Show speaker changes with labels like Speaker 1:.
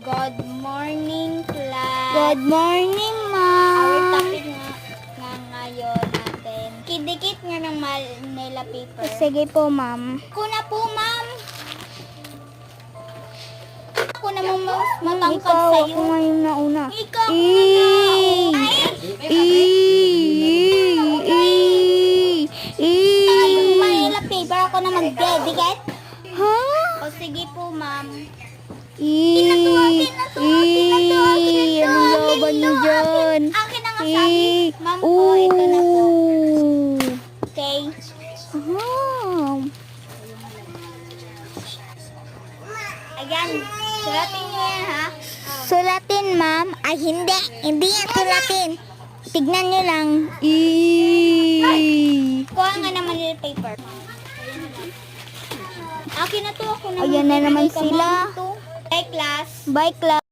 Speaker 1: Good morning, class.
Speaker 2: Good morning,
Speaker 1: Our
Speaker 2: ma'am.
Speaker 1: topic nga ngayon natin. Kidikit nga ng Manila paper.
Speaker 2: Sige po, ma'am.
Speaker 1: Ako na po, ma'am. Ako na mo matangkad
Speaker 2: Ikaw,
Speaker 1: sa'yo.
Speaker 2: ako ngayon nauna.
Speaker 1: Ikaw yung Manila paper, ako na mag-dedicate.
Speaker 2: Ha?
Speaker 1: O sige po, ma'am.
Speaker 2: Anong laban niyo dyan?
Speaker 1: Akin na nga sabi. Ma'am, ito na po. Okay. Ayan, suratin niyo yan, ha?
Speaker 2: Sulatin, ma'am. Ay, hindi. Hindi yan sulatin. Tignan niyo lang.
Speaker 1: Kuha nga naman yung paper. Akin na to, ako na.
Speaker 2: Ayan na naman
Speaker 1: magbibigay ka,
Speaker 2: sila.
Speaker 1: ma'am, to. Hey, class.
Speaker 2: Bye, class.